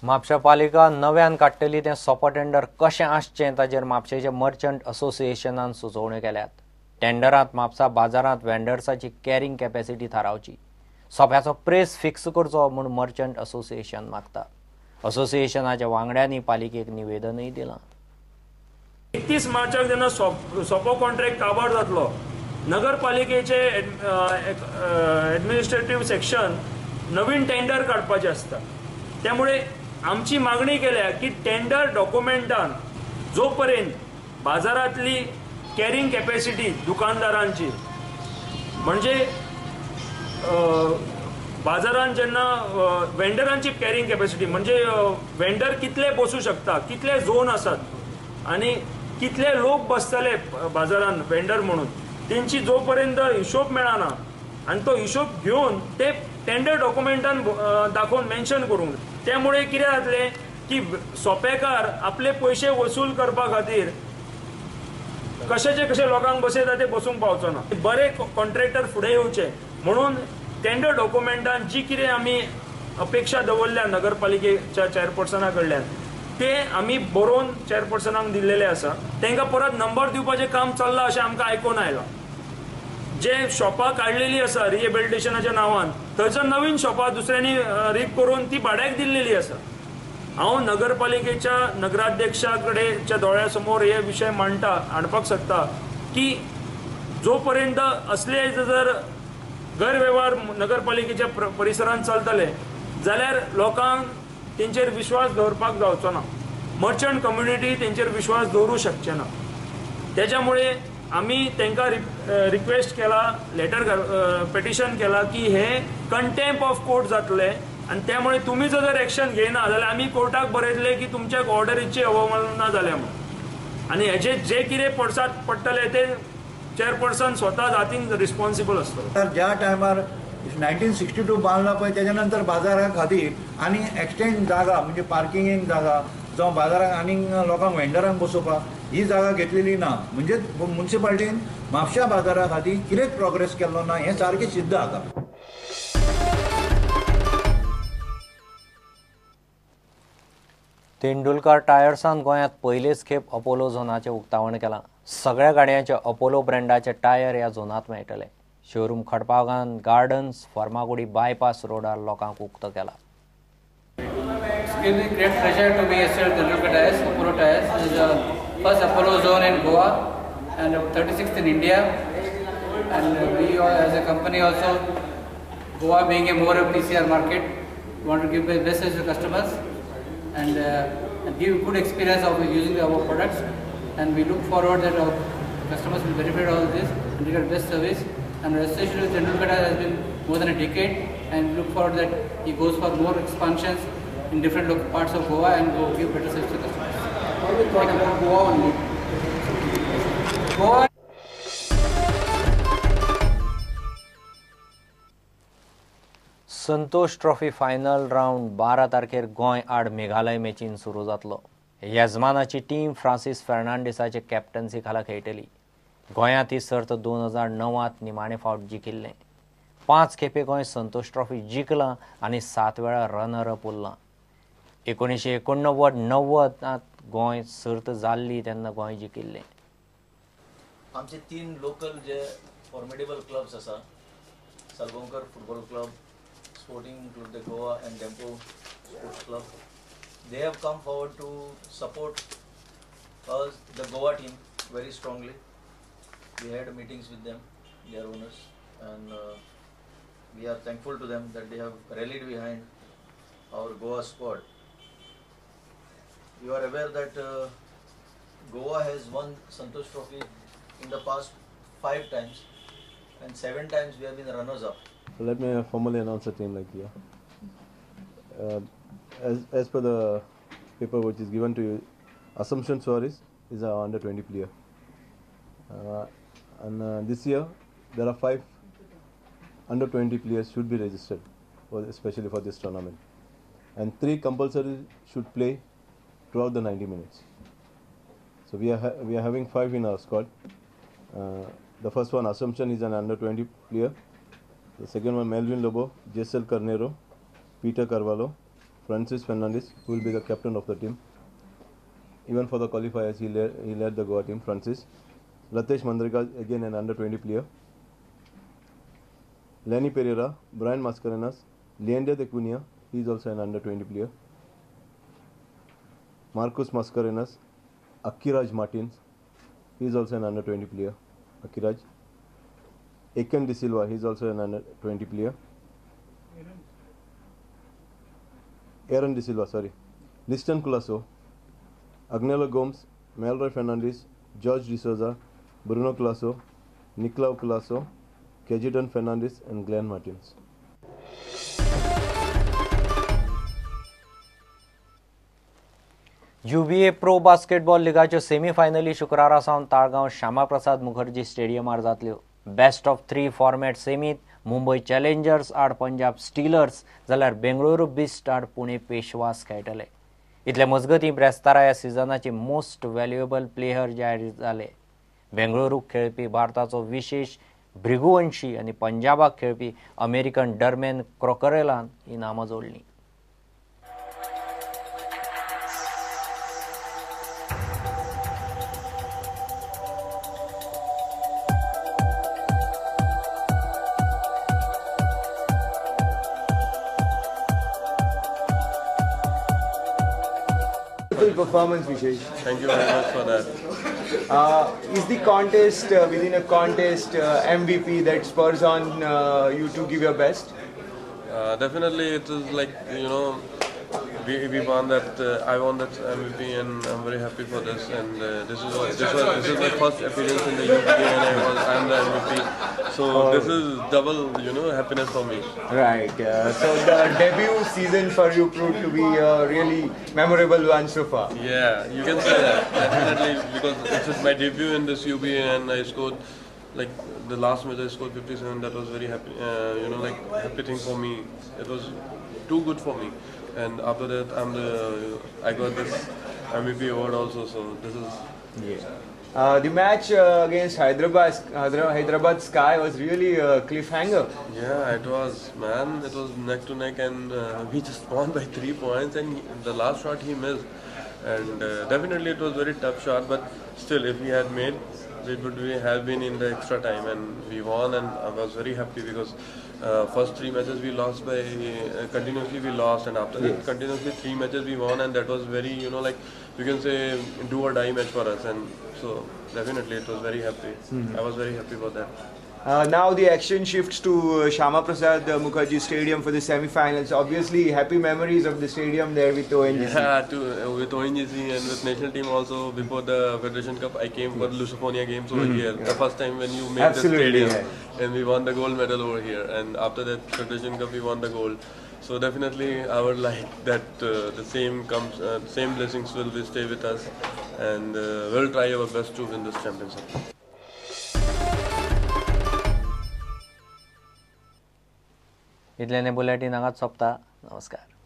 म्हापशा पालिका नव्यान काडटली तें सोपो टेंडर कशें आसचें ताचेर म्हापशेचे मर्चंट असोसिएशनान सुचोवण्यो केल्यात. टेंडरांत म्हापसा बाजारांत वेंडर्साची कॅरिंग कॅपॅसिटी थारावची, सोप्याचो प्रेस फिक्स करचो म्हूण मर्चंट असोसिएशन मागता. असोसिएशनाच्या वांगड्यांनी पालिकेक निवेदनय दिलां. 31 मार्चाक जेन्ना सोपो कॉन्ट्रॅक्ट काबार जातलो, नगरपालिकेचे एडमिनिस्ट्रेटिव्ह सेक्शन नवीन टेंडर काडपाचें आसता. त्यामुळे आमची मागणी केल्या की टेंडर डॉक्युमेंटान जो पर्यंत बाजारातली कॅरिंग कॅपॅसिटी दुकानदारांची, म्हणजे बाजारात जेन्ना वेंडरांची कॅरिंग कॅपॅसिटी म्हणजे वेंडर कितले बसू शकता, कितले झोन आसात आणि कितले लोक बसतले बाजारात वेंडर म्हणून, तेंची जो पर्यंत हिशोब मेळना आणि तो हिशोब घेऊन ते टेंडर डॉक्युमेंटान दाखोवन मेन्शन करूंक. त्यामुळे कितें जातलें की सोपेकार आपले पयशे वसूल करपा खातीर कशेचे लोकांक बसयता ते बसूंक पावचो ना. बरे कॉन्ट्रॅक्टर फुडें येवचे म्हणून टेंडर डॉक्युमेंटान जी कितें आमी अपेक्षा दवरल्या नगरपालिकेच्या चेअरपर्सना कडल्यान ते आमी बरोवन चेअरपर्सनाक दिल्लेले आसा. तांकां परत नंबर दिवपाचें काम चल्लां अशें आमकां आयकून आयलां. जे शॉपां काडलेलीं आसा रिहेबिलिटेशनाच्या नांवान, थंयसर नवीन शॉपां दुसऱ्यांनी रीक करून ती भाड्याक दिल्लेली आसा. हांव नगरपालिकेच्या नगराध्यक्षा कडेच्या दोळ्या समोर हे विशय हाडपाक सोदता की जो पर्यंत असले जर गैरवेव्हार नगरपालिकेच्या परिसरांत चलतले जाल्यार लोकांक तेंचेर विश्वास दवरपाक जावचो ना. मर्चंट कम्युनिटी तेंचेर विश्वास दवरूं शकचे ना. त्याच्यामुळे आम्ही तांकां रिक्वेस्ट केला, लेटर पेटिशन केला की हे कंटेम्प्ट ऑफ कोर्ट जातले आणि त्यामुळे तुम्ही जर एक्शन घेयना जाल्यार आमी कोर्टाक बरयतले की तुमच्या ऑर्डरीची अवमानना जाल्या म्हणून. आणि हेचे जे कितें पडसाद पडटले ते चेअरपर्सन स्वतः जातीन रिस्पॉन्सिबल असतो. तर ज्या टायमार 1962 बांदला पळय त्याच्यानंतर बाजारा खातीर आनी एक्सटेंड जागा म्हणजे पार्किंगेक जागा जावं बाजाराक आनीक लोकांक वेंडरांक बसोवपाक ही जागा घेतलेली ना. म्हणजे म्युन्सिपाल्टीन म्हापशा बाजारा खातीर कितेंच प्रोग्रेस केल्लो ना, हें सारकें सिद्ध जाता. तेंडुलकर टायर्सान गोंयांत पयलेच खेप अपोलो झोनाचें उक्तावण केलां. सगळ्या गाडयांचे अपोलो ब्रँडाचे टायर ह्या झोनांत मेळटले. शोरूम खडपागान गार्डन्स फर्मागुडी बायपास रोडार लोकांक उक्तो केला. It's given me great pleasure to be here at Tendulkar Tyres, Apollo Tyres. This is the first Apollo zone in Goa and 36th in India. And we as a company also, Goa being a more of PCR market, want to give the best service to customers and give good experience of using our products. And we look forward that our customers will benefit all this and get best service. And registration with Tendulkar Tyres has been more than a decade, and look forward that he goes for more expansions in different parts of Goa and will give better service to customers. How we talk about Goa only? Goa. Santosh trophy final round 12 तारखेर गोंय आड मेघालय मॅचीन सुरू जातलो. येजमानाची team Francis फर्नांडीसाचे captaincy खाला खेळटली. गोंयांत ही सर्त 2009 निमाणे फावट जिखिल्लें. 5 खेपे गोंय संतोष trophy जिखलां आनी 7 वेळा रनर अप उरलां. 1989-90 गोंय सर्त जाल्ली तेन्ना गोंय जिखिल्लें. आमचे 3 लोकल जे फॉर्मेडेबल क्लब्स आसा, Salgaocar football club, sporting club de Goa and Dempo Sports Club, they have come forward to support us, the Goa team, very strongly. We had meetings with them, their owners, and we are thankful to them that they have rallied behind our Goa squad. You are aware that Goa has won Santosh Trophy in the past 5 times, and 7 times we have been runners up. Let me formally announce the team like here. As per the paper which is given to you, Assumption Suarez is our under 20 player. And this year there are 5 under 20 players should be registered, especially for this tournament. And 3 compulsory should play throughout the 90 minutes. So we are having 5 in our squad. The first one, Assumption, is an under 20 player. The second one, Melvin Lobo, Jessel Carnero, Peter Carvalho, Francis Fernandez, who will be the captain of the team. Even for the qualifiers, he led the Goa team. Francis. Latesh Mandrika, again an under-20 player. Lenny Pereira, Brian Mascarenas, Leander de Cunha, he is also an under-20 player. Marcus Mascarenas, Akiraj Martins, he is also an under-20 player. Akiraj. Eken De Silva, he is also an under-20 player. Aaron De Silva, sorry. Liston Culasso, Agnello Gomes, Melroy Fernandez, George De Souza, Bruno Culasso, Nicolau Culasso, Kejitan Fernandez and Glenn Martins. UBA pro basketball लिगाच्यो सेमीफायनली शुक्रारा सावन ताळगांव श्यामाप्रसाद मुखर्जी स्टेडियमार जातल्यो. Best of 3 format सेमीत Mumbai challengers आड Punjab steelers जाल्यार बेंगळुरू बिस्ट आड पुणे पेशवास खेळटले. इतले मजगतीं ब्रेस्तारा ह्या सिजनाचे मोस्ट व्हॅल्युएबल प्लेयर जाहीर जाले. बेंगळुरूक खेळपी भारताचो विशेष भृगुवंशी आनी पंजाबाक खेळपी American डर्मेन क्रॉकरेलान he नामां जोडलीं. Performance, Vishesh. Thank you very much for that. Is the contest within a contest MVP that spurs on you to give your best? Definitely, it is like, you know, we won that. I won that MVP, and I'm very happy for this. And this is my first appearance in the UPA, and I'm the MVP. So this is double, you know, happiness for me. Right. So the debut season for you proved to be a really memorable one so far. Yeah, you can say that definitely, because this is my debut in this UPA, and I scored like the last match I scored 57. That was very happy, you know, like happy thing for me. It was too good for me. And after that, I got this MVP award also. So this is The match against Hyderabad Sky was really a cliffhanger. Yeah, it was, man. It was neck to neck, and we just won by 3 points. And the last shot he missed, and definitely it was very tough shot. But still, if we had made, it would have been in the extra time, and we won. And I was very happy because first 3 matches we lost by continuously we lost, and after that continuously 3 matches we won, and that was very, you know, like you can say do or die match for us. And so definitely it was very happy. I was very happy for that. Now the action shifts to Shyama Prasad Mukherjee Stadium for the semi-finals. Obviously, happy memories of the stadium there with ONGC. Yeah, with ONGC and with national team also. Before the Federation Cup, I came for Lusophonia games over here. The first time when you made the stadium, and we won the gold medal over here. And after that Federation Cup, we won the gold. So definitely, I would like that the same blessings will stay with us, and we'll try our best to win this championship. इतल्याने bulletin हांगाच सोंपता. नमस्कार.